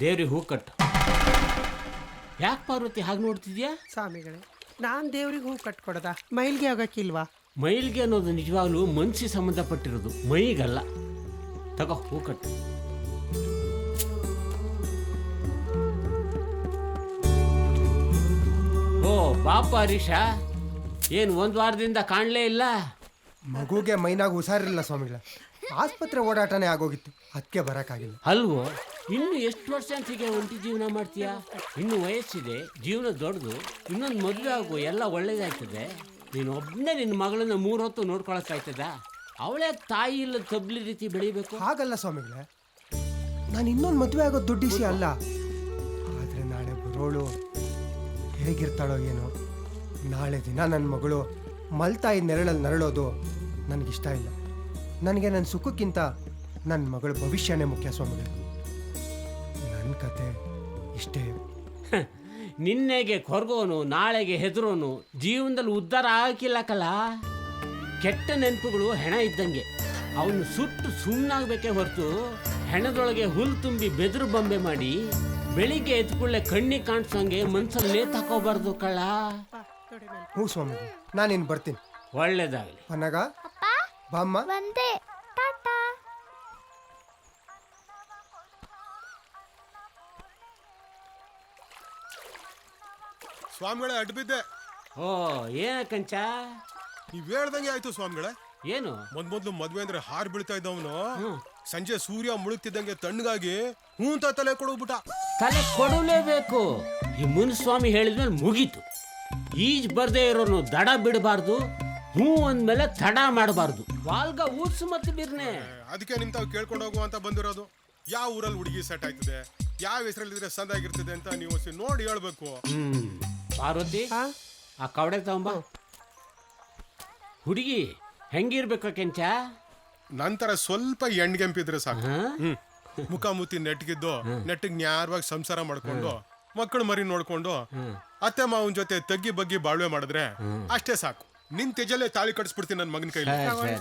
ದೇವ್ರಿಗೆ ಹೂ ಕಟ್ಟು. ಯಾಕೆ ಪಾರ್ವತಿ ಹಾಗೆ ನೋಡ್ತಿದ್ಯಾ? ಸ್ವಾಮಿಗಳೇ, ನಾನು ದೇವ್ರಿಗೆ ಹೂ ಕಟ್ಕೊಡದ ಮೈಲ್ಗೆ ಆಗೋಕ್ಕಿಲ್ವಾ? ಮೈಲ್ಗೆ ಅನ್ನೋದು ನಿಜವಾಗ್ಲೂ ಮನ್ಸಿಗೆ ಸಂಬಂಧಪಟ್ಟಿರೋದು, ಮೈಗಲ್ಲ. ತಗೋ ಹೂ ಕಟ್ಟು. ಓ ಪಾಪ ಹರೀಶ, ಏನು ಒಂದು ವಾರದಿಂದ ಕಾಣಲೇ ಇಲ್ಲ? ಮಗುಗೆ ಮೈನಾಗ ಹುಷಾರಿಲ್ಲ ಸ್ವಾಮಿಗಳ, ಆಸ್ಪತ್ರೆ ಓಡಾಟನೇ ಆಗೋಗಿತ್ತು, ಅದಕ್ಕೆ ಬರೋಕ್ಕಾಗಿಲ್ಲ. ಅಲ್ವೋ, ಇನ್ನು ಎಷ್ಟು ವರ್ಷ ಅಂತ ಹೀಗೆ ಒಂಟಿ ಜೀವನ ಮಾಡ್ತೀಯಾ? ಇನ್ನು ವಯಸ್ಸಿದೆ, ಜೀವನ ದೊಡ್ಡದು, ಇನ್ನೊಂದು ಮದುವೆ ಆಗು, ಎಲ್ಲ ಒಳ್ಳೇದಾಗ್ತದೆ. ನೀನು ಒಬ್ಬನೇ ನಿನ್ನ ಮಗಳನ್ನ 3 ಹೊತ್ತು ನೋಡ್ಕೊಳಕ್ಕಾಯ್ತದ? ಅವಳೇ ತಾಯಿ ಇಲ್ಲ ತಬ್ಲಿ ರೀತಿ ಬೆಳಿಬೇಕು? ಹಾಗಲ್ಲ ಸ್ವಾಮಿಗಳೇ, ನಾನು ಇನ್ನೊಂದು ಮದುವೆ ಆಗೋದು ದೊಡ್ಡ ವಿಷಯ ಅಲ್ಲ. ಆದರೆ ನಾಳೆ ಬರೋಳು ಹೇಗಿರ್ತಾಳೋ ಏನೋ. ನಾಳೆ ದಿನ ನನ್ನ ಮಗಳು ಮಲ್ತಾಯಿ ನೆರಳಲ್ಲಿ ನರಳೋದು ನನಗಿಷ್ಟ ಇಲ್ಲ. ನನಗೆ ನನ್ನ ಸುಖಕ್ಕಿಂತ ನನ್ನ ಮಗಳ ಭವಿಷ್ಯನೇ ಮುಖ್ಯ ಸ್ವಾಮಿಗಳೇ. ನನ್ನ ಕತೆ ಇಷ್ಟೇ. ನಿನ್ನೆಗೆ ಕೊರಗೋನು, ನಾಳೆಗೆ ಹೆದರೋನು, ಜೀವನದಲ್ಲಿ ಉದ್ಧಾರ ಆಗಿಲ್ಲಕಲ್ಲ. ಕೆಟ್ಟ ನೆನಪುಗಳು ಹೆಣ ಇದ್ದಂಗೆ, ಅವನು ಸುಟ್ಟು ಸುಮ್ಮನಾಗಬೇಕೇ ಹೊರತು ಹೆಣದೊಳಗೆ ಹುಲ್ ತುಂಬಿ ಬೆದರು ಬೊಂಬೆ ಮಾಡಿ ಬೆಳಿಗ್ಗೆ ಎದ್ಕೊಳ್ಳೆ ಕಣ್ಣಿಗೆ ಕಾಣಿಸೋಂಗೆ ಮನ್ಸಲ್ಲಿ ನೇತಾಕೋಬಾರ್ದು ಕಳ್ಳ. ಹ್ಞೂ ಸ್ವಾಮಿ, ನಾನಿನ್ನು ಬರ್ತೀನಿ. ಒಳ್ಳೇದಾಗಲಿ. ಪನ್ನಗ ಬಾಮ್ಮ. ಬಂದೆ, ಟಾಟಾ. ಸ್ವಾಮಿಗಳೇ ಅಡ್ಡ ಬಿದ್ದೆ. ಓ ಏನ ಕಂಚ, ನೀವ್ ಹೇಳ್ದಂಗೆ ಆಯ್ತು ಸ್ವಾಮಿಗಳೇ. ಏನು ಮೊದ್ಲು ಮದ್ವೆ ಅಂದ್ರೆ ಹಾರ್ ಬೀಳ್ತಾ ಇದ್ದವನು ಸಂಜೆ ಸೂರ್ಯ ಮುಳುಗ್ತಿದ್ದಂಗೆ ತಣ್ಣಗಾಗಿ ಹೂಂತ ತಲೆ ಕೊಡೋಗ್ಬಿಟ್ಟ. ತಲೆ ಕೊಡಲೇಬೇಕು. ಈ ಮುನ್ಸ್ವಾಮಿ ಹೇಳಿದ್ಮೇಲೆ ಮುಗೀತು. ಈಜ್ ಬರ್ದೇ ಇರೋನು ದಡ ಬಿಡಬಾರ್ದು, ಹೂ ಅಂದ್ಮೇಲೆ ತಡ ಮಾಡಬಾರ್ದು. ವಾಲ್ಗ ಊರ್ಸು ಮತ್ತೆ ಬಿರ್ನೆ. ಅದಕ್ಕೆ ನಿಮ್ ತಾವು ಕೇಳ್ಕೊಂಡು ಹೋಗುವ ಅಂತ ಬಂದಿರೋದು. ಯಾವ ಊರಲ್ಲಿ ಹುಡುಗಿ ಸೆಟ್ ಆಯ್ತದೆ, ಯಾವ ಹೆಸರಲ್ಲಿದ್ರೆ ಸಂದಾಗಿರ್ತದೆ ಅಂತ ನೀವು ನೋಡಿ ಹೇಳ್ಬೇಕು. ಪಾರ್ವತಿ, ಆ ಕವಡೆ ತಗೊಂಬ. ಹುಡುಗಿ ಹೆಂಗಿರ್ಬೇಕು ಕೆಂಚ? ನಂತರ ಸ್ವಲ್ಪ ಎಣ್ಗೆಂಪಿದ್ರೆ ಸಾಕು. ಮುಖ ಮುತ್ತಿ ನೆಟ್ಗಿದ್ದು ನೆಟ್ಟಿಗೆ ನ್ಯಾರವಾಗಿ ಸಂಸಾರ ಮಾಡ್ಕೊಂಡು ಮಕ್ಕಳು ಮರಿ ನೋಡ್ಕೊಂಡು ಅತ್ತೆ ಮಾವನ್ ಜೊತೆ ತಗ್ಗಿ ಬಗ್ಗಿ ಬಾಳ್ವೆ ಮಾಡಿದ್ರೆ ಅಷ್ಟೇ ಸಾಕು. ನಿನ್ ತೆಜಲ್ಲೇ ತಾಳಿ ಕಟ್ಸ್ಬಿಡ್ತೀನಿ ನನ್ನ ಮಗನ ಕೈಲಿ.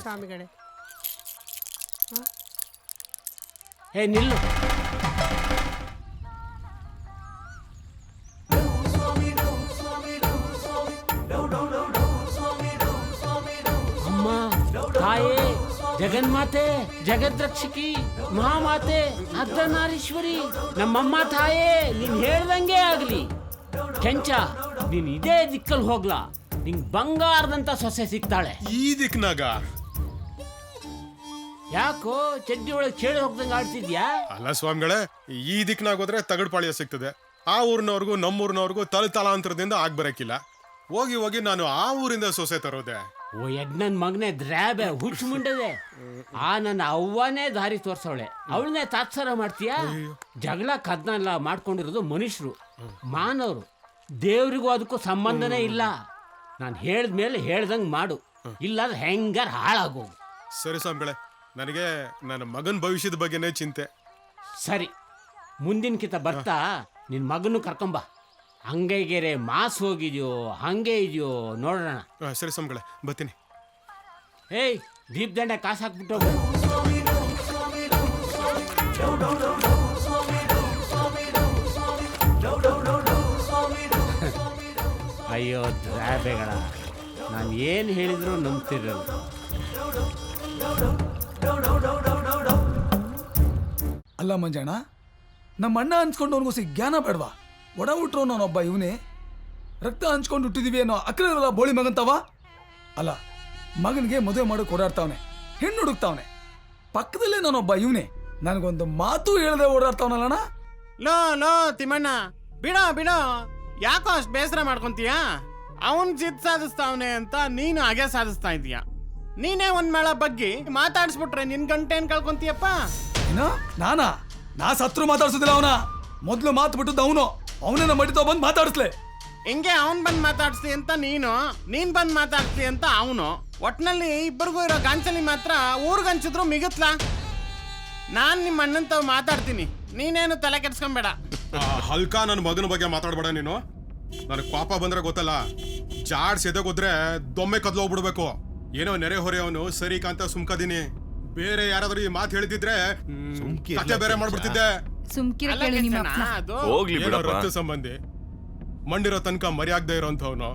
ಸ್ವಾಮಿಗಳೇ, ಹೇ ನಿಲ್ಲು. ಅಮ್ಮ ತಾಯೇ, ಜಗನ್ಮಾತೆ, ಜಗದ್ರಕ್ಷಕಿ, ಮಹಾಮಾತೆ, ಅರ್ಧನಾರೀಶ್ವರಿ, ನಮ್ಮಮ್ಮ ತಾಯೇ, ನೀನ್ ಹೇಳ್ದಂಗೆ ಆಗ್ಲಿ. ಕೆಂಚ, ನೀನ್ ಇದೇ ದಿಕ್ಕಲ್ಲಿ ಹೋಗ್ಲಾ, ನಿಂಗ್ ಬಂಗಾರದಂತ ಸೊಸೆ ಸಿಗ್ತಾಳೆ. ಈ ದಿಕ್ನಾಗ ಯಾಕೋ ಚಡ್ಡಿ ಒಳಗೆ ಚೇಳಿ ಹೋಗ್ದಂಗೆ ಆಡ್ತಿದ್ಯಾ? ಅಲ್ಲ ಸ್ವಾಮಿಗಳೇ, ಈ ದಿಕ್ನಾಗ ಹೋದ್ರೆ ತಗಡ್ ಪಾಳ್ಯ ಸಿಗ್ತದೆ. ಆ ಊರಿನವ್ರಿಗೂ ನಮ್ಮೂರಿನವ್ರಿಗೂ ತಲಾಂತರದಿಂದ ಆಗ್ಬರಕ್ಕಿಲ್ಲ. ಹೋಗಿ ಹೋಗಿ ನಾನು ಆ ಊರಿಂದ ಸೊಸೆ ತರೋದೆ. ಓ ಯಜ್ಞನ್ ಮಗನೇ ದ್ರಾಬೆ, ಹುಚ್ಚು ಮುಂಡದೆ. ಆ ನನ್ನ ಅವ್ವನೇ ದಾರಿ ತೋರ್ಸವಳೆ, ಅವಳನ್ನೇ ತಾತ್ಸಾರ ಮಾಡ್ತೀಯಾ? ಜಗಳ ಕದ್ನೆಲ್ಲ ಮಾಡ್ಕೊಂಡಿರೋದು ಮನುಷ್ಯರು, ಮಾನವರು. ದೇವ್ರಿಗೂ ಅದಕ್ಕೂ ಸಂಬಂಧನೇ ಇಲ್ಲ. ನಾನು ಹೇಳಿದ್ಮೇಲೆ ಹೇಳ್ದಂಗೆ ಮಾಡು, ಇಲ್ಲಾಂದ್ರೆ ಹೆಂಗಾರ ಹಾಳಾಗೋಗು. ಸರಿ ಸ್ವಾಮಿಗಳೇ, ನನಗೆ ನನ್ನ ಮಗನ ಭವಿಷ್ಯದ ಬಗ್ಗೆನೇ ಚಿಂತೆ. ಸರಿ, ಮುಂದಿನಕಿತ ಬರ್ತಾ ನಿನ್ನ ಮಗನೂ ಕರ್ಕೊಂಬ. ಹಂಗೈಗೆರೆ ಮಾಸ್ ಹೋಗಿದ್ಯೋ ಹಂಗೆ ಇದೆಯೋ ನೋಡೋಣ. ಸರಿ ಸ್ವಾಮಿಗಳೇ, ಬರ್ತೀನಿ. ಏಯ್, ದೀಪ್ ದಂಡೆ ಕಾಸು ಹಾಕ್ಬಿಟ್ಟು ಹೋಗು. ಅಯ್ಯೋ ದ್ರಾಬೆಗಳ, ನಾನು ಏನು ಹೇಳಿದ್ರು ನಂಬ್ತಿರಲ್ಲ. ಅಲ್ಲ ಮಂಜಣ್ಣ, ನಮ್ಮ ಅಣ್ಣ ಹಂಚ್ಕೊಂಡವನಿಗೂ ಜ್ಞಾನ ಬೇಡವಾ? ಒಡ ಹುಟ್ರು ನಾನೊಬ್ಬ ಇವನೇ, ರಕ್ತ ಹಂಚ್ಕೊಂಡು ಹುಟ್ಟಿದೀವಿ ಅನ್ನೋ ಅಕ್ರಲ್ಲ ಬೋಳಿ ಮಗಂತವ. ಅಲ್ಲ, ಮಗನಿಗೆ ಮದುವೆ ಮಾಡೋಕೆ ಓಡಾಡ್ತಾವನೆ, ಹೆಣ್ಣು ಹುಡುಕ್ತಾವನೆ. ಪಕ್ಕದಲ್ಲೇ ನಾನೊಬ್ಬ ಇವನೇ, ನನಗೊಂದು ಮಾತು ಹೇಳದೆ ಓಡಾಡ್ತಾವನಲ್ಲಣ್ಣ. ಲೋ ತಿಮ್ಮಣ್ಣ, ಬಿಡೋ ಯಾಕೋ ಅಷ್ಟು ಬೇಸರ ಮಾಡ್ಕೊಂತೀಯ? ಅವನ್ ಜಿತ್ ಸಾಧಿಸ್ತಾವನೆ ಅಂತ ನೀನು ಹಾಗೆ ಸಾಧಿಸ್ತಾ ಇದೀಯ. ನೀನೇ ಒಂದ್ ಮೇಳ ಬಗ್ಗೆ ಮಾತಾಡಿಸ್ಬಿಟ್ರೆ ನಿನ್ ಗಂಟೆ ಏನ್ ಕಳ್ಕೊಂತೀಯಪ್ಪ? ನಾ ಸತ್ರು ಮಾತಾಡ್ಸೋದಿಲ್ಲ ಅವನ. ಮೊದ್ಲು ಮಾತು ಬಿಟ್ಟದ್ದು ಅವನು, ಅವನನ್ನ ಮಡಿತೋ ಬಂದು ಮಾತಾಡಿಸ್ಲೆ. ಹಿಂಗೆ ಅವನ್ ಬಂದ್ ಮಾತಾಡ್ಸ್ತಿ ಅಂತ ನೀನ್ ಬಂದ್ ಮಾತಾಡ್ತಿ ಅಂತ ಅವನು. ಒಟ್ನಲ್ಲಿ ಇಬ್ಬರಿಗೂ ಇರೋ ಗಾಂಚಲಿ ಮಾತ್ರ ಊರ್ಗಂಚಿದ್ರು ಮಿಗುತ್ಲಾ. ನಾನ್ ನಿಮ್ಮ ಅಣ್ಣನ್ ತಾವ್ ಮಾತಾಡ್ತೀನಿ, ನೀನೇನು ತಲೆ ಕೆಡ್ಸ್ಕೊಂಬೇಡ. ಹಲ್ಕ ನನ್ನ ಮಗನ ಬಗ್ಗೆ ಮಾತಾಡ್ಬೇಡ ನೀನು. ನನಗೆ ಪಾಪ ಬಂದ್ರೆ ಗೊತ್ತಲ್ಲ, ಜಾಡ್ ಸೆದೋಗೋದ್ರೆ ದೊಮ್ಮೆ ಕದ್ಲೋಗ್ಬಿಡ್ಬೇಕು. ಏನೋ ನೆರೆ ಹೊರೆಯವನು ಸರಿ ಕಾಂತ ಸುಮ್ಕದೀನಿ. ಬೇರೆ ಯಾರಾದ್ರೂ ಈ ಮಾತು ಹೇಳಿದಿದ್ರೆ ಕತೆ ಬೇರೆ ಮಾಡ್ಬಿಡ್ತಿದ್ದೆ. ಸುಮ್ಕಿರ ಅಲ್ಲ ಕೇಳಿ ನಿಮ್ಮ ಕೆಂಚಣ್ಣ, ಅಪ್ಪನ. ಅದು ಹೋಗ್ಲಿ ಏನೋ ಬಿಡಪ್ಪ. ರಕ್ತ ಸಂಬಂಧಿ ಮಂಡಿರೋ ತನಕ ಮರ್ಯಾಗದೆ ಇರೋಂಥವ್ನು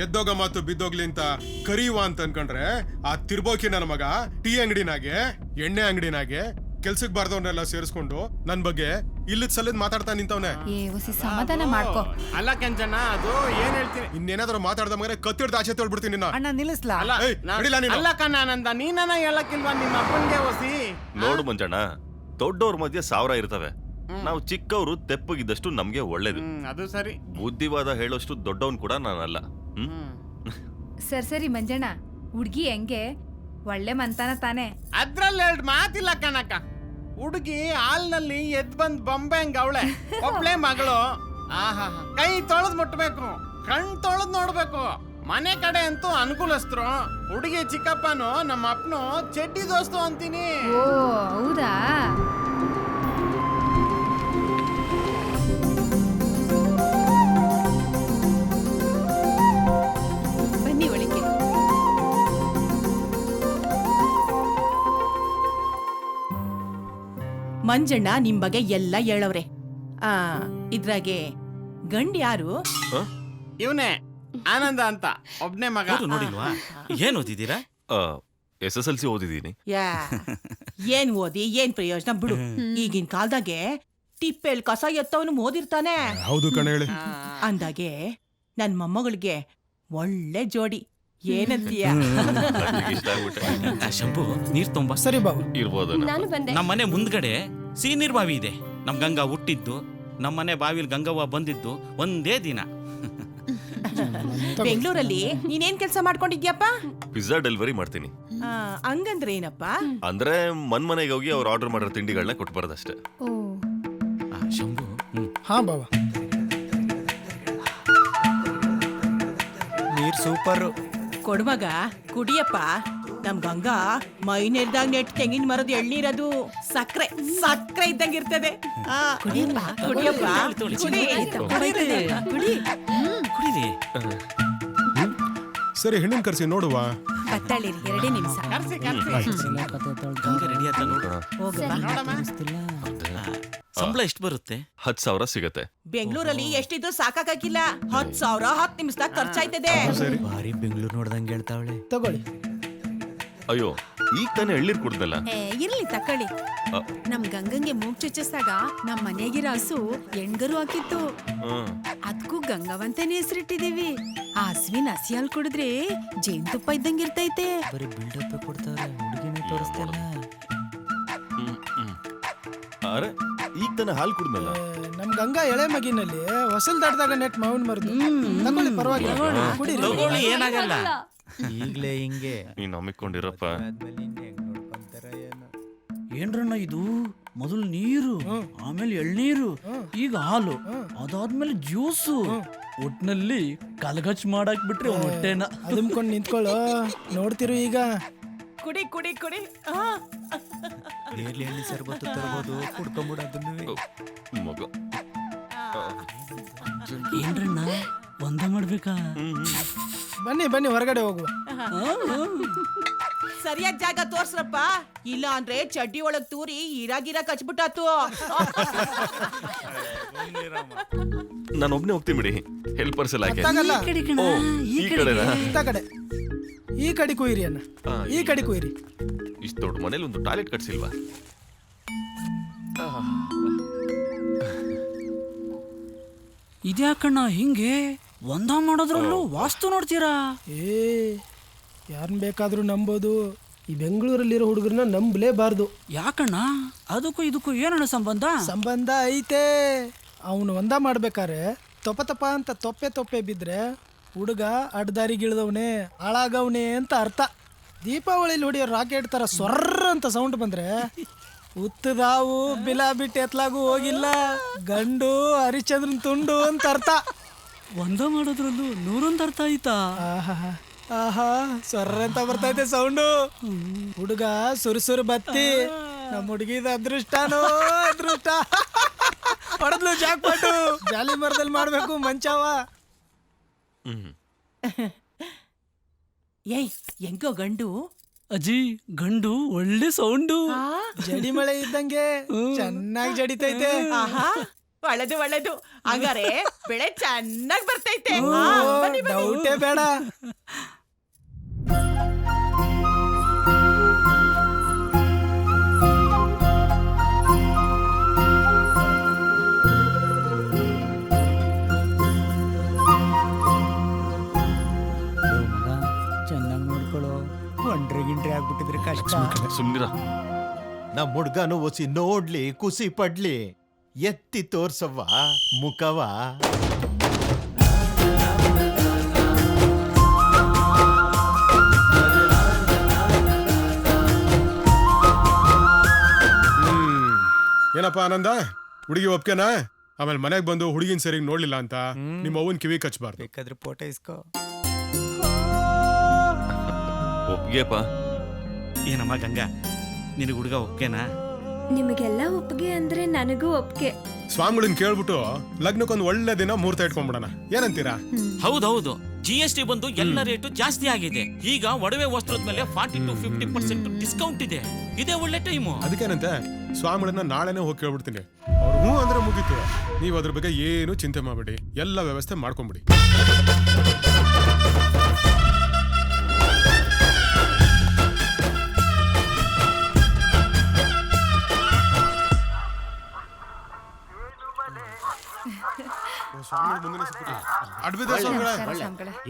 ಎದ್ದೋಗ ಮಾತು ಬಿದ್ದೋಗ್ಲಿ ಅಂತ ಕರೀವ ಅಂತ ಅನ್ಕೊಂಡ್ರೆ ಆ ತಿರ್ಬೋಕಿ ನನ್ನ ಮಗ ಟೀ ಅಂಗಡಿನಾಗೆ ಎಣ್ಣೆ ಅಂಗಡಿನಾಗೆ ಕೆಲ್ಸಕ್ ಬಾರ್ದವ್ರನ್ನೆಲ್ಲ ಸೇರಿಸ್ಕೊಂಡು ನನ್ ಬಗ್ಗೆ ಇಲ್ಲದ ಸಲದ್ ಮಾತಾಡ್ತಾ ನಿಂತವ್ನೆ. ಏ ಹೊಸಿ ಸಮಾಧಾನ ಮಾಡ್ಕೊ. ಅಲ್ಲ ಕೆಂಚಣ್ಣ, ಅದು ಏನ್ ಹೇಳ್ತೀನಿ ಇನ್ನೇನಾದ್ರೂ ಮಾತಾಡ್ದ ಮಗನೇ ಕತ್ತಿಡ್ದು ಆಚೆ ತೊಳ್ಬಿಡ್ತೀನಿ ನಿನ್ನ. ಅಣ್ಣ ನಿಲ್ಲಿಸ್ಲಾ? ಅಲ್ಲ ಏಯ್, ನಡಿಲ ನೀನು. ಅಲ್ಲ ಕಣ್ಣಾನಂದ, ನೀನನ ಹೇಳಕ್ಕಿಲ್ವಾ ನಿಮ್ಮ ಅಪ್ಪನ್ಗೆ ಹೊಸಿ? ನೋಡು ಮಂಜಣ್ಣ, ದೊಡ್ಡವ್ರ ಮಧ್ಯೆ 1000 ಇರ್ತವೆ. ನಾವು ಚಿಕ್ಕವರು ತೆಪ್ಪಗಿದ್ದಷ್ಟು ನಮ್ಗೆ ಒಳ್ಳೇದು. ಅದು ಸರಿ. ಬುದ್ಧಿವಾದ ಹೇಳೋಷ್ಟು ದೊಡ್ಡವನ್ ಕೂಡ ನಾನಲ್ಲ. ಸರಿ ಮಂಜಣ್ಣ, ಹುಡ್ಗಿ ಹೆಂಗೆ ಒಳ್ಳೆ ಮಂತಾನ ತಾನೆ? ಅದ್ರಲ್ಲಿ 2 ಮಾತಿಲ್ಲ ಕಣಕ್ಕ. ಹುಡುಗಿ ಹಾಲ್ನಲ್ಲಿ ಎದ್ ಬಂದ್ ಬೊಂಬೆ ಹಂಗ ಅವಳೆ, ಒಬ್ಳೆ ಮಗಳು. ಆಹಾ, ಕೈ ತೊಳೆದ್ ಮುಟ್ಬೇಕು, ಕಣ್ ತೊಳೆದ್ ನೋಡ್ಬೇಕು. ಮನೆ ಕಡೆ ಅಂತೂ ಅನುಕೂಲಸ್ಥರು. ಹುಡುಗಿ ಚಿಕ್ಕಪ್ಪನು ನಮ್ಮ ಅಪ್ಪನು ಚೆಡ್ಡಿ ದೋಸ್ತು ಅಂತೀನಿ. ಓ ಹೌದಾ? ಬನ್ನಿ ಒಳಗೆ. ಮಂಜಣ್ಣ ನಿಮ್ ಬಗ್ಗೆ ಎಲ್ಲ ಹೇಳವ್ರೆ. ಇದ್ರಾಗೆ ಗಂಡ್ ಯಾರು? ಇವನೇ ಆನಂದ ಅಂತ, ಒಬ್ನೇ ಮಗ. ನೋಡಿಲ್ವಾ? ಏನ್ ಓದಿದ್ದೀರಾ? SSLC ಓದಿದ್ದೀನಿ. ಯಾ ಏನ್ ಓದಿ ಏನ್ ಪ್ರಯೋಜನ ಬಿಡು. ಈಗಿನ ಕಾಲದಾಗೆ ಟಿಪ್ಪೆಲ್ ಕಸ ಎತ್ತವನು ಓದಿರ್ತಾನೆ. ಹೌದು ಕಣ ಹೇಳಿ. ಅಂದಾಗೆ ನನ್ ಮೊಮ್ಮಗಳಿಗೆ ಒಳ್ಳೆ ಜೋಡಿ. ಏನಂತೀಯ? ಇಷ್ಟ ಆಗ್ಬಿಟ್ಟೆ. ಶಂಭು, ನೀರ್ ತುಂಬಾ ಸರಿ ಬಾಬು. ಇರ್ಬೋದು. ನಮ್ಮ ಮನೆ ಮುಂದ್ಗಡೆ ಸೀನೀರ್ ಬಾವಿ ಇದೆ. ನಮ್ ಗಂಗಾ ಹುಟ್ಟಿದ್ದು, ನಮ್ಮ ಮನೆ ಬಾವಿಲ್ ಗಂಗವ್ವ ಬಂದಿದ್ದು ಒಂದೇ ದಿನ. ಬೆಂಗಳೂರಲ್ಲಿ ನೀನೇನ್ ಕೆಲ್ಸ ಮಾಡ್ಕೊಂಡಿದ್ಯಪ್ಪ? ಪಿಜ್ಜಾ ಡೆಲಿವರಿ ಮಾಡ್ತೀನಿ. ಹಂಗಂದ್ರೆ ಏನಪ್ಪ? ಅಂದ್ರೆ ಮನೆಗೆ ಹೋಗಿ ಅವ್ರು ಆರ್ಡರ್ ಮಾಡಿರೋ ತಿಂಡಿಗಳನ್ನ ಕೊಟ್ಟು ಬರೋದಷ್ಟೇ. ಶಂಭು, ಹಾ ಬಾಬಾ. ನೀರ್ ಸೂಪರ್. ಕೊಡುವಾಗ ಕುಡಿಯಪ್ಪ. ನಮ್ ಗಂಗಾ ಮೈ ನೆಡ್ದಾಗ ನೆಟ್ ತೆಂಗಿನ ಮರದ ಎಳ್ನೀರದು ಸಕ್ರೆ ಸಕ್ರೆ ಇದ್ದಂಗ ಇರ್ತದೆ. ಕುಡಿಯಪ್ಪ ಕುಡಿಯಪ್ಪ ಕುಡಿ. ಕುಡೀರಿ. ಸರಿ, ಹೆಣ್ಣಿನ ಕರ್ಸಿ ನೋಡುವ. ಬತ್ತಾಳಿರಿ 2 ನಿಮಿಷ. ಕರ್ಸಿ ಕರ್ಸಿ. ಗಂಗಾ ರೆಡಿ ಆತ ನೋಡು. ನೋಡಮ್ಮ. ಸಂಬಳ ಎಷ್ಟು ಬರುತ್ತೆ? 10,000 ಸಿಗತ್ತೆ. ಬೆಂಗಳೂರಲ್ಲಿ ಎಷ್ಟಿದ್ರು ಸಾಕಾಗಿಲ್ಲ. 10,000 10 ನಿಮಿಷದಾಗ ಖರ್ಚಾಯ್ತದೆ. ಬಾರಿ ಬೆಂಗಳೂರು ನೋಡ್ದಂಗೆ ಹೇಳ್ತಾವಳೆ. ತಗೊಳ್ಳಿ. ಅಯ್ಯೋ, ಈಗ ತಾನೇ ಎಳ್ನೀರ್ ಕುಡ್ದಲ್ಲ. ಇರ್ಲಿ ತಕೊಳ್ಳಿ. ನಮ್ ಗಂಗಂಗೆ ಮೂಗ್ ಚುಚ್ಚಿಸ್ದಾಗ ನಮ್ ಮನೆಗಿರೋ ಹಸು ಎಣ್ಗರು ಹಾಕಿತ್ತು. ಅದ್ಕೂ ಗಂಗವಂತನೇ ಹೆಸರಿಟ್ಟಿದೀವಿ. ಆ ಹಸುವಿನ ಹಸಿ ಹಾಲ್ ಕುಡಿದ್ರೆ ಜೇನ್ತುಪ್ಪ ಇದ್ದಂಗೆ ಇರ್ತೈತೆ. ಬರೀ ಬಿಲ್ಡಪ್ ಕೊಡ್ತಾವ್ರೆ, ಹುಡುಗಿನೇ ತೋರಿಸ್ತಾನ. ಅರೆ, ಈಗ ತಾನೇ ಹಾಲು ಕುಡ್ದಲ್ಲ. ನಮ್ ಗಂಗಾ ಎಳೆ ಮಗಿನಲ್ಲಿ ಹೊಸಲ್ ದಾಡ್ದಾಗ ನೆಟ್ ಮಾವಿನ ಮರದು. ತಗೊಳ್ಳಿ, ಪರವಾಗಿಲ್ಲ, ಕುಡೀರಿ. ತಗೊಳ್ಳಿ, ಏನಾಗಲ್ಲ. ಈಗ್ಲೇ ಹಿಂಗೆ ನೀನ್ ನಂಬಿಕೊಂಡಿರಪ್ಪ. ಏನ್ರಣ್ಣ ಇದು? ಮೊದಲು ನೀರು, ಆಮೇಲೆ ಎಳ್ನೀರು, ಈಗ ಹಾಲು, ಅದಾದ್ಮೇಲೆ ಜ್ಯೂಸು. ಒಟ್ನಲ್ಲಿ ಕಲಗಚ್ಚ ಮಾಡಾಕ್ ಬಿಟ್ರೆ ಹೊಟ್ಟೆನ ಅದುಮ್ಕೊಂಡ್ ನಿಂತ್ಕೊಳ್ಳೋ. ನೋಡ್ತಿರು ಈಗ. ಕುಡಿ ಕುಡಿ ಕುಡಿ. ನೇರ್ಲಿ ಹಳ್ಳಿ ಸರ್ಬತ್ತು ತರ್ಬೋದು, ಕುಡ್ಕೊಂಬಿಡ ಅದನ್ನು. ಮಗ ಏನ್ರಣ್ಣ ಒಂದ ಮಾಡ್ಬೇಕಾ? ಬನ್ನಿ ಬನ್ನಿ, ಹೊರಗಡೆ ಹೋಗುವ. ಸರಿಯಾದ ಜಾಗ ತೋರ್ಸ್ರಪ್ಪ, ಇಲ್ಲ ಅಂದ್ರೆ ಚಡ್ಡಿ ಒಳಗ್ ತೂರಿ ಇರಾಗಿರ ಕಚ್ಬಿಟ್ಟಾತು. ನಾನು ಒಬ್ನೇ ಹೋಗ್ತೀನಿ ಬಿಡಿ. ಹೆಲ್ಪರ್ಸ್ ಎಲ್ಲ ಹಾಕಿ. ಗೊತ್ತಾಗಲ್ಲ. ಓ, ಈ ಕಡೆನಾ? ಇಂಥ ಕಡೆ. ಈ ಕಡೆ ಕುಯ್ರಿ ಅಣ್ಣ, ಈ ಕಡೆ ಕುಯ್ರಿ. ಇಷ್ಟು ದೊಡ್ಡ ಮನೇಲಿ ಒಂದು ಟಾಯ್ಲೆಟ್ ಕಟ್ಸಿಲ್ವಾ? ಇದ್ಯಾಕಣ್ಣ ಹಿಂಗೆ ಒಂದ ಮಾಡೋದ್ರಲ್ಲೂ ವಾಸ್ತು ನೋಡ್ತೀರಾ? ಯಾರನ್ನ ಬೇಕಾದ್ರೂ ನಂಬೋದು. ಈ ಬೆಂಗಳೂರಲ್ಲಿರೋ ಹುಡುಗರನ್ನ ನಂಬಲೇಬಾರ್ದು. ಯಾಕಣ್ಣ? ಅದಕ್ಕೂ ಇದಕ್ಕೂ ಏನಣ್ಣ ಸಂಬಂಧ? ಸಂಬಂಧ ಐತೆ. ಅವನು ಒಂದ ಮಾಡ್ಬೇಕಾರೆ ತೊಪ ಅಂತ ತೊಪ್ಪೆ ಬಿದ್ರೆ ಹುಡುಗ ಅಡ್ದಾರಿಗಿಳ್ದವನೇ, ಹಾಳಾಗವನೇ ಅಂತ ಅರ್ಥ. ದೀಪಾವಳಿಲಿ ಹೊಡಿಯೋ ರಾಕೆಟ್ ತರ ಸೊರ್ರ ಅಂತ ಸೌಂಡ್ ಬಂದ್ರೆ ಉತ್ತದಾವು ಬಿಲಾ ಬಿಟ್ಟು ಎತ್ಲಾಗೂ ಹೋಗಿಲ್ಲ, ಗಂಡು ಹರಿಶ್ಚಂದ್ರನ್ ತುಂಡು ಅಂತ ಅರ್ಥ. ಒಂದ ಮಾಡೋದ್ರಲ್ಲೂ 100 ಅರ್ಥ ಆಯ್ತಾ? ಆಹಾ, ಸೊರ್ರ ಅಂತ ಬರ್ತೈತೆ ಸೌಂಡು. ಹುಡುಗ ಸುರುಸುರು ಬತ್ತಿ. ನಮ್ಮ ಹುಡುಗಿದ ಅದೃಷ್ಟನೋ ಅದೃಷ್ಟ. ಪಡೆದ್ಲು ಜಾಕ್ಪಾಟು. ಜಾಲಿ ಮರದಲ್ಲಿ ಮಾಡ್ಬೇಕು ಮಂಚವ. ಏಯ್, ಹೆಂಗೋ ಗಂಡು ಅಜ್ಜಿ ಗಂಡು ಒಳ್ಳೆ ಸೌಂಡು. ಜಡಿ ಮಳೆ ಇದ್ದಂಗೆ ಚೆನ್ನಾಗಿ ಜಡಿತೈತೆ. ಆಹಾ ಒಳ್ಳೇದು ಒಳ್ಳೇದು. ಹಂಗಾರೆ ಬೆಳೆ ಚೆನ್ನಾಗಿ ಬರ್ತೈತೆ. ಡೌಟೇ ಬೇಡ. ಚೆನ್ನಾಗಿ ನೋಡ್ಕೊಳ್ಳೋ. ಒಂಡ್ರೆ ಗಿಂಡ್ರೆ ಆಗ್ಬಿಟ್ಟಿದ್ರೆ ಕಷ್ಟ. ಸುಮ್ನಿರ. ನಮ್ಮ ಹುಡ್ಗನು ಒಸಿ ನೋಡ್ಲಿ, ಖುಷಿ ಪಡ್ಲಿ. ಎತ್ತಿ ತೋರ್ಸವ್ವ ಮುಖವ. ಏನಪ್ಪ ಆನಂದ, ಹುಡುಗಿ ಒಪ್ಕೆನಾ? ಆಮೇಲೆ ಮನೆಗೆ ಬಂದು ಹುಡುಗಿನ ಸರಿಗ್ ನೋಡ್ಲಿಲ್ಲ ಅಂತ ನಿಮ್ಮ ಅವ್ವನ್ ಕಿವಿ ಕಚ್ಚಬಾರ್ದು. ಬೇಕಾದ್ರೆ ಫೋಟೋ ಇಸ್ಕೋ. ಒಪ್ಗೆಪ್ಪ. ಏನಮ್ಮ ಗಂಗಾ, ನಿನಗೆ ಹುಡುಗ ಒಪ್ಕೆನಾ? ನಿಮಗೆಲ್ಲ ಒಪ್ಪಿಗೆ ಅಂದ್ರೆ ನನಗೂ ಒಪ್ಪಿಗೆ. ಸ್ವಾಮಿಗಳನ್ನ ಕೇಳ್ಬಿಟ್ಟು ಲಗ್ನಕ್ಕೊಂದು ಒಳ್ಳೆ ದಿನ ಮುಹೂರ್ತ ಇಟ್ಕೊಂಡ್ಬಿಡೋಣ, ಏನಂತೀರಾ? ಹೌದೌದು, GST ಬಂದು ಎಲ್ಲ ರೇಟು ಜಾಸ್ತಿ ಆಗಿದೆ. ಈಗ ಒಡವೆ ವಸ್ತ್ರದ ಮೇಲೆ 40 to 50% ಡಿಸ್ಕೌಂಟ್ ಇದೆ. ಇದೇ ಒಳ್ಳೆ ಟೈಮು. ಅದಕ್ಕೇನಂತೆ ಸ್ವಾಮಿಗಳನ್ನ ನಾಳೆನೇ ಹೋಗಿ ಕೇಳ್ಬಿಡ್ತೀನಿ. ಅವ್ರು ಹ್ಞೂ ಅಂದ್ರೆ ಮುಗೀತು. ನೀವು ಅದ್ರ ಬಗ್ಗೆ ಏನು ಚಿಂತೆ ಮಾಡಬೇಡಿ, ಎಲ್ಲ ವ್ಯವಸ್ಥೆ ಮಾಡ್ಕೊಂಬಿಡಿ.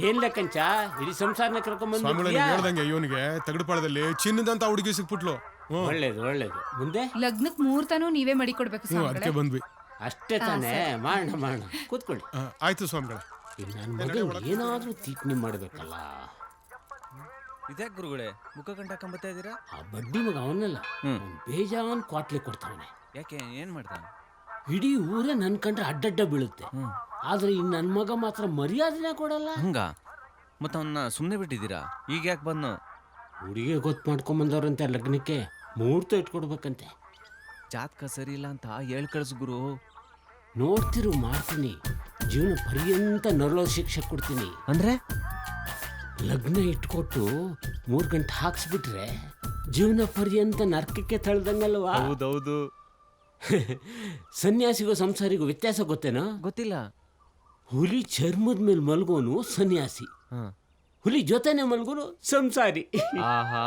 ಏನ್ ಲೆಕ್ಕಂಚ ಇಡೀ ಸಂಸಾರನ ಕರ್ಕೊಂಡ್ ಹೇಳ್ದಂಗೆ ಇವನಿಗೆ ತಗಡಪಾಳದಲ್ಲಿ ಚಿನ್ನದಂತ ಹುಡುಗಿ ಸಿಕ್ಬಿಟ್ಲು. ಒಳ್ಳೇದು ಒಳ್ಳೇದು. ಮುಂದೆ ಲಗ್ನಕ್ ಮುಹೂರ್ತನೂ ನೀವೇ ಮಾಡಿಕೊಡ್ಬೇಕು ಅದಕ್ಕೆ ಬಂದ್ವಿ. ಅಷ್ಟೇ ತಾನೇ. ಮಾಡೋಣ ಕೂತ್ಕೊಳ್ಳಿ. ಆಯ್ತು ಸ್ವಾಮಿಗಳ. ನನ್ನ ಮಗ ಏನಾದ್ರೂ ತೀಕ್ನಿ ಮಾಡ್ಬೇಕಲ್ಲ. ಇದ್ಯಾಕೆ ಗುರುಗಳೇ ಮುಖ ಕಂಟಾಕೊಂಬತ್ತಾ ಇದ್ದೀರಾ? ಆ ಬಡ್ಡಿ ಮಗ ಅವನಲ್ಲ, ಬೇಜಾನ್ ಕ್ವಾಟ್ಲಿ ಕೊಡ್ತಾವನೆ. ಯಾಕೆ ಏನ್ ಮಾಡ್ತಾನೆ? ಇಡೀ ಊರೇ ನನ್ ಕಂಡ್ರೆ ಅಡ್ಡಡ್ಡ ಬೀಳುತ್ತೆ. ಆದ್ರೆ ಈ ನನ್ ಮಗ ಮಾತ್ರ ಮರ್ಯಾದನೆ ಕೊಡಲ್ಲ. ಹಂಗ ಮತ್ತ ಅವನ್ನ ಸುಮ್ನೆ ಬಿಟ್ಟಿದ್ದೀರಾ? ಈಗ ಯಾಕೆ ಬಂದು? ಹುಡುಗಿ ಗೊತ್ತು ಮಾಡ್ಕೊಂಬಂದವ್ರಂತೆ ಲಗ್ನಕ್ಕೆ ಮುಹೂರ್ತ ಇಟ್ಕೊಡ್ಬೇಕಂತೆ. ಜಾತಕ ಸರಿ ಇಲ್ಲ ಅಂತ ಹೇಳ್ ಕಳ್ಸು ಗುರು. ನೋಡ್ತಿರು, ಮಾಡ್ತೀನಿ. ಜೀವನ ಪರ್ಯಂತ ನರಳೋ ಶಿಕ್ಷೆ ಕೊಡ್ತೀನಿ. ಅಂದ್ರೆ ಲಗ್ನ ಇಟ್ಕೊಟ್ಟು 3 ಗಂಟೆ ಹಾಕ್ಸ್ಬಿಟ್ರೆ ಜೀವನ ಪರ್ಯಂತ ನರ್ಕಕ್ಕೆ ತಳ್ದಂಗಲ್ವಾ? ಹೌದೌದು. ಸನ್ಯಾಸಿಗೂ ಸಂಸಾರಿಗೂ ವ್ಯತ್ಯಾಸ ಗೊತ್ತೇನೋ? ಗೊತ್ತಿಲ್ಲ. ಹುಲಿ ಚರ್ಮದ ಮೇಲೆ ಮಲ್ಗೋನು ಸನ್ಯಾಸಿ, ಹುಲಿ ಜೊತೆನೆ ಮಲ್ಗೋನು ಸಂಸಾರಿ. ಆಹಾ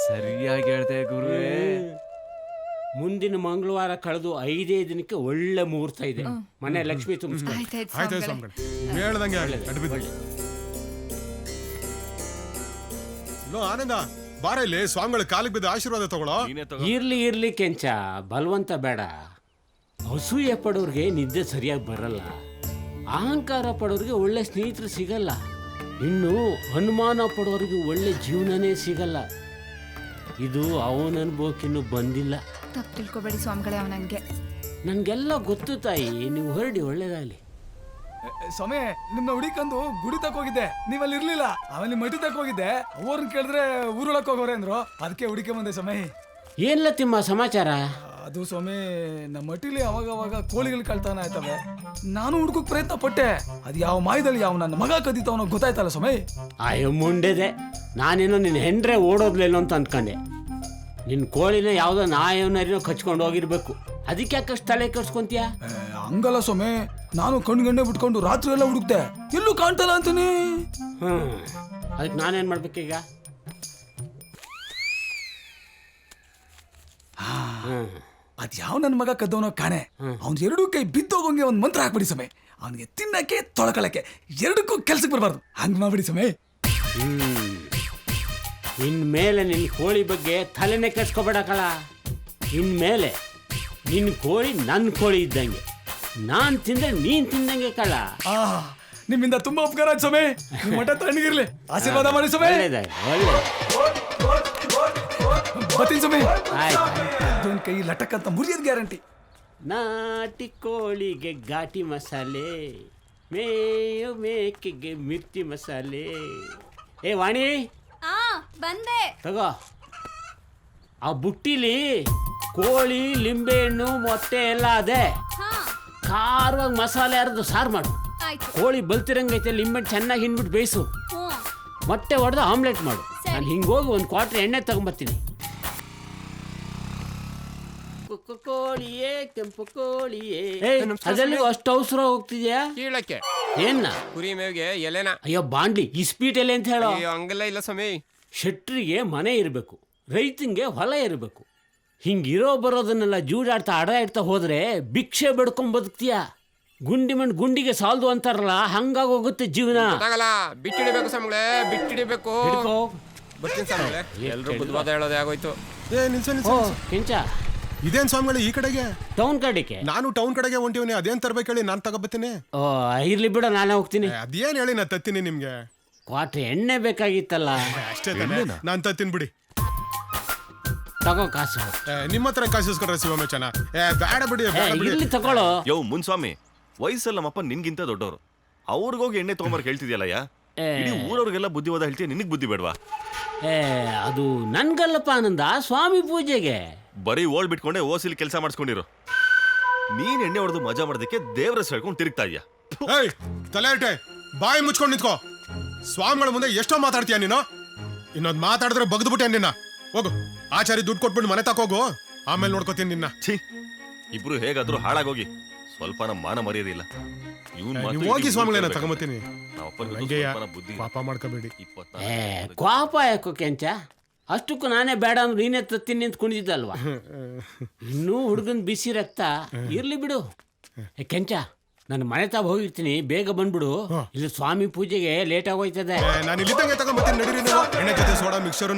ಸರಿಯಾಗಿ ಹೇಳ್ದೆ ಗುರುವೇ. ಮುಂದಿನ ಮಂಗಳವಾರ ಕಳೆದು 5 ದಿನಕ್ಕೆ ಒಳ್ಳೆ ಮುಹೂರ್ತ ಇದೆ. ಮನೆ ಲಕ್ಷ್ಮಿ ತುಂಬಿಸ್ಕೊಂಡು. ಆಯ್ತಾಯ್ತು ಸ್ವಾಮಿಗಳ, ಹೇಳ್ದಂಗೆ ಅಡ್ಬಿದ್ವಿ. ಲೋ ಆನಂದ, ಬಾರ ಇಲ್ಲಿ ಸ್ವಾಮಿಗಳ ಕಾಲಿಗೆ ಬಿದ್ದ ಆಶೀರ್ವಾದ ತಗೊಳ್ಳೋ. ಇರ್ಲಿ ಕೆಂಚ, ಬಲವಂತ ಬೇಡ. ಅಸೂಯೆ ಪಡೋರ್ಗೆ ನಿದ್ದೆ ಸರಿಯಾಗಿ ಬರಲ್ಲ. ಅಹಂಕಾರ ಪಡೋರಿಗೆ ಒಳ್ಳೆ ಸ್ನೇಹಿತರು ಸಿಗಲ್ಲ. ಇನ್ನು ಅನುಮಾನ ಪಡೋರಿಗೆ ಒಳ್ಳೆ ಜೀವನನೇ ಸಿಗಲ್ಲ. ಇದು ಅವನ ಅನುಭವಕ್ಕಿನ್ನೂ ಬಂದಿಲ್ಲ. ತಪ್ಪು ತಿಳ್ಕೊಬೇಡಿ ಸ್ವಾಮಿಗಳೇ, ಅವನಂಗೆ. ನನ್ಗೆಲ್ಲ ಗೊತ್ತು ತಾಯಿ, ನೀವು ಹೊರಡಿ, ಒಳ್ಳೇದಾಗ್ಲಿ. ಸ್ವಾಮಿ, ನಿಮ್ನ ಹುಡಿಕಂದು ಗುಡಿ ತಕ್ ಹೋಗಿದ್ದೆ, ನೀವಲ್ಲಿ ಇರ್ಲಿಲ್ಲ. ಆಮೇಲೆ ಮಠ ತಕ್ ಹೋಗಿದ್ದೆ, ಅವ್ರನ್ನ ಕೇಳಿದ್ರೆ ಊರೊಳಕ್ ಹೋಗೋರೆ ಅಂದ್ರು. ಅದಕ್ಕೆ ಹುಡಿಕೆ ಬಂದೆ ಸ್ವಾಮಿ. ಏನ್ಲ ತಿಮ್ಮ ಸಮಾಚಾರ? ಅದು ಸ್ವಾಮಿ, ನಮ್ಮ ಮಟ್ಟಿಲಿ ಅವಾಗ ಕೋಳಿಗಳು ಕಳ್ತಾನ ಆಯ್ತವೆ. ನಾನು ಹುಡುಕಕ್ ಪ್ರಯತ್ನ ಪಟ್ಟೆ. ಅದು ಯಾವ ಮಾಯದಲ್ಲಿ ಯಾವ ನನ್ನ ಮಗ ಕದೀತಾವನೋ ಗೊತ್ತಾಯ್ತಲ್ಲ ಸ್ವಾಮಿ. ಅಯ್ಯೋ ಮುಂಡೆದೆ, ನಾನೇನೋ ನಿನ್ನ ಹೆಂಡ್ರೆ ಓಡೋದ್ಲೇನೋ ಅಂತ ಅನ್ಕೊಂಡೆ. ನಿನ್ನ ಕೋಳಿನ ಯಾವುದೋ ನಾಯವನರಿನೋ ಕಚ್ಕೊಂಡು ಹೋಗಿರ್ಬೇಕು. ಅದಕ್ಕೆ ಯಾಕಷ್ಟು ತಲೆ ಕೆಡ್ಸ್ಕೊಂತೀಯ? ಹಂಗಲ್ಲ ಸ್ವಾಮಿ, ನಾನು ಕಣ್ಗಣ್ಣೆ ಬಿಟ್ಕೊಂಡು ರಾತ್ರಿ ಎಲ್ಲ ಹುಡುಕ್ತೆ, ಎಲ್ಲೂ ಕಾಣ್ತಲ್ಲ ಅಂತೀನಿ. ಅದಕ್ಕೆ ನಾನೇನ್ ಮಾಡ್ಬೇಕೀಗ? ಅದ್ ಯಾವ ನನ್ನ ಮಗ ಕದ್ದವನೋ ಕಾಣೆ. ಅವ್ನ 2 ಕೈ ಬಿದ್ದೋಗಂಗೆ ಒಂದ್ ಮಂತ್ರ ಹಾಕ್ಬಿಡಿ ಸಮಯ. ಅವನಿಗೆ ತಿನ್ನಕ್ಕೆ ತೊಳ್ಕೊಳಕ್ಕೆ 2ಕ್ಕೂ ಕೆಲ್ಸಕ್ಕೆ ಬರಬಾರ್ದು. ಹಂಗ್ ಮಾಡ್ಬಿಡಿ ಸಮಯ. ಇನ್ಮೇಲೆ ನಿನ್ನ ಕೋಳಿ ಬಗ್ಗೆ ತಲೆನೇ ಕೆಡ್ಸ್ಕೊಬೇಡಕಳ. ಇನ್ಮೇಲೆ ನಿನ್ನ ಕೋಳಿ ನನ್ನ ಕೋಳಿ ಇದ್ದಂಗೆ, ನಾನ್ ತಿಂದ್ರೆ ನೀನ್ ತಿಂದಂಗೆ ಕಳ. ನಿಮ್ಮಿಂದ ತುಂಬಾ ಉಪಕಾರ ಆಯ್ತು ಸಮಯ. ಮಠ ತಣ್ಣಗಿರ್ಲಿ, ಆಶೀರ್ವಾದ ಮಾಡಿ ಸಮಯ. ಬರ್ತೀನಿ ಸಮಯ. ಅದೊಂದು ಕೈ ಲಟಕ್ ಅಂತ ಮುರಿಯೋದು ಗ್ಯಾರಂಟಿ. ನಾಟಿ ಕೋಳಿಗೆ ಘಾಟಿ ಮಸಾಲೆ, ಮೇಯೋ ಮೇಕೆಗೆ ಮಿರ್ಚಿ ಮಸಾಲೆ. ಏ ವಾಣಿ, ಬಂದೆ. ತಗೋ, ಆ ಬುಟ್ಟಿಲಿ ಕೋಳಿ, ಲಿಂಬೆಹಣ್ಣು, ಮೊಟ್ಟೆ ಎಲ್ಲ ಅದೇ. ಖಾರವಾಗಿ ಮಸಾಲೆ ಅರ್ದು ಸಾರು ಮಾಡು. ಕೋಳಿ ಬಲ್ತಿರಂಗೈತೆ, ಲಿಂಬೆಹಣ್ಣು ಚೆನ್ನಾಗಿ ಹಿಂಡ್ಬಿಟ್ಟು ಬೇಯಿಸು. ಮೊಟ್ಟೆ ಹೊಡೆದು ಆಮ್ಲೆಟ್ ಮಾಡು. ನಾನು ಹಿಂಗೋಗಿ ಒಂದು ಕ್ವಾರ್ಟರ್ ಎಣ್ಣೆ ತಗೊಂಬರ್ತೀನಿ. ಕೋಳಿಯೇ ಕೆಂಪು ಕೋಳಿಯೇ. ಅದೆಲ್ಲ ಅಷ್ಟು ಅವಸರ ಹೋಗ್ತಿದ್ಯಾ? ಕೀಳಕ್ಕೆ ಏನ್ನ? ಕುರಿ ಮೇವಿಗೆ ಎಲೆನ. ಅಯ್ಯೋ ಬಾಂಡ್ಲಿ, ಇಸ್ಪೀಟ್ ಎಲೆ ಅಂತ ಹೇಳೋ. ಹಂಗೆಲ್ಲ ಇಲ್ಲ ಸ್ವಾಮಿ. ಶೆಟ್ರಿಗೆ ಮನೆ ಇರಬೇಕು, ರೈತಂಗೆ ಹೊಲ ಇರಬೇಕು. ಹಿಂಗಿರೋ ಬರೋದನ್ನೆಲ್ಲ ಜೂಡಾಡ್ತಾ ಅಡ ಇಡ್ತಾ ಹೋದ್ರೆ ಭಿಕ್ಷೆ ಬೆಡ್ಕೊಂಡ್ ಬದುಕ್ತೀಯ. ಗುಂಡಿ ಮಣ್ಣು ಗುಂಡಿಗೆ ಸಾಲ್ದು ಅಂತಾರಲ್ಲ, ಹಂಗಾಗಿ ಹೋಗುತ್ತೆ ಜೀವನ. ಬಿಟ್ಟಿಡಿಬೇಕು ಸ್ವಾಮಿಗಳೇ, ಬಿಟ್ಟಿಡಿಬೇಕು. ಹಿಡ್ಕೋ. ಬರ್ತೀನಿ ಸ್ವಾಮಿಗಳೇ. ಎಲ್ರು ಬುದ್ಧವಾದ ಹೇಳೋದೇ ಆಗೋಯ್ತು. ಕೆಂಚ, ಇದೇನ್ ಸ್ವಾಮಿಗಳು ಈ ಕಡೆಗೆ? ಟೌನ್ ಕಡೆಗೆ. ನಾನು ಟೌನ್ ಕಡೆಗೆ ಹೊಂಟಿವ್ನಿ. ಅದೇನ್ ತರ್ಬೇಕು ಹೇಳಿ, ನಾನು ತಗೋಬತ್ತೀನಿ. ಇರ್ಲಿ ಬಿಡ, ನಾನೇ ಹೋಗ್ತೀನಿ. ಅದೇನ್ ಹೇಳಿ ನಾ ತತ್ತೀನಿ ನಿಮ್ಗೆ. ಕ್ವಾರ್ಟರ್ ಎಣ್ಣೆ ಬೇಕಾಗಿತ್ತಲ್ಲ. ಅಷ್ಟೇ ನಾನ್ ತತ್ತೀನಿ ಬಿಡಿ. ತಗೋ ಕಾಸು. ನಿಮ್ಮ ಹತ್ರ ಕಾಸು ಇಸ್ಕೊಡ್ರ ಶಿವಮಚನ. ಬೇಡ ಬಿಡಿ, ಇಲ್ಲಿ ತಗೊಳ್ಳೋ. ಯೋ ಮುನ್ಸ್ವಾಮಿ, ವಯಸ್ಸಲ್ಲಿ ನಮ್ಮಪ್ಪ ನಿನ್ಗಿಂತ ದೊಡ್ಡವರು. ಅವ್ರಿಗೋಗಿ ಎಣ್ಣೆ ತಗೊಂಬರ್ ಹೇಳ್ತಿದ್ಯಲ್ಲಯ್ಯ. ಇಡೀ ಊರವ್ರಿಗೆಲ್ಲ ಬುದ್ಧಿವಾದ ಹೇಳ್ತೀಯ, ನಿನಗ್ ಬುದ್ಧಿ ಬೇಡವಾ? ಅದು ನನ್ಗಲ್ಲಪ್ಪ ಆನಂದ, ಸ್ವಾಮಿ ಪೂಜೆಗೆ. ಬರೀ ಓಲ್ಡ್ ಬಿಟ್ಕೊಂಡೆ ಓಸಿಲಿ ಕೆಲಸ ಮಾಡಿಸ್ಕೊಂಡಿರು. ನೀನ್ ಎಣ್ಣೆ ಹೊಡೆದು ಮಜಾ ಮಾಡೋದಕ್ಕೆ ದೇವ್ರ ಹೇಳ್ಕೊಂಡು ತಿರುಗ್ತಾ ಇದೆಯಾ? ತಲೆ ಇಟ್ಟೆ, ಬಾಯಿ ಮುಚ್ಕೊಂಡು ನಿಂತ್ಕೋ. ಸ್ವಾಮಿಗಳ ಮುಂದೆ ಎಷ್ಟೋ ಮಾತಾಡ್ತೀಯ ನೀನು. ಇನ್ನೊಂದು ಮಾತಾಡಿದ್ರೆ ಬಗ್ದ್ಬಿಟ್ಟೆ ನಿನ್ನ. ಹೋಗು, ಆಚಾರಿ ದುಡ್ಡು ಕೊಟ್ಬಿಟ್ಟು ಮನೆ ತಕೋಗು, ಆಮೇಲೆ ನೋಡ್ಕೋತೀನಿ ನಿನ್ನ. ಛೀ, ಇಬ್ರು ಹೇಗಾದ್ರೂ ಹಾಳಾಗೋಗಿ. ಸ್ವಲ್ಪ ನಮ್ಮ ಮಾನ ಮರ್ಯಾದಿಲ್ಲ. ಹೋಗಿ ಸ್ವಾಮಿಗಳನ್ನ ತಗೊಂಬತ್ತೀನಿ. ಬುದ್ಧಿ ಪಾಪ ಮಾಡ್ಕೋಬೇಡಿ. ಕ್ವಾಪ ಯಾಕೋ ಕೆಂಚ? ಅಷ್ಟಕ್ಕೂ ನಾನೇ ಬೇಡ ಅಂದ್ರೆ ನೀನೇ ತತ್ತೀನಿ ಅಂತ ಕುಣಿದಿದ್ದಲ್ವಾ? ಇನ್ನೂ ಹುಡುಗನ್ ಬಿಸಿ ರಕ್ತ ಇರ್ಲಿ ಬಿಡು. ಕೆಂಚ, ನಾನು ಮನೆ ತಾವ ಹೋಗಿರ್ತೀನಿ, ಬೇಗ ಬಂದ್ಬಿಡು. ಇಲ್ಲಿ ಸ್ವಾಮಿ ಪೂಜೆಗೆ ಲೇಟ್ ಆಗೋಯ್ತದೆ. ನಾನು ಇಲ್ಲಿದ್ದಂಗೆ ತಗೊಂಬತ್ತೀನಿ, ನಡೀರಿ ನೀವು. ಎಣ್ಣೆ ಜೊತೆ ಸೋಡಾ ಮಿಕ್ಸರ್.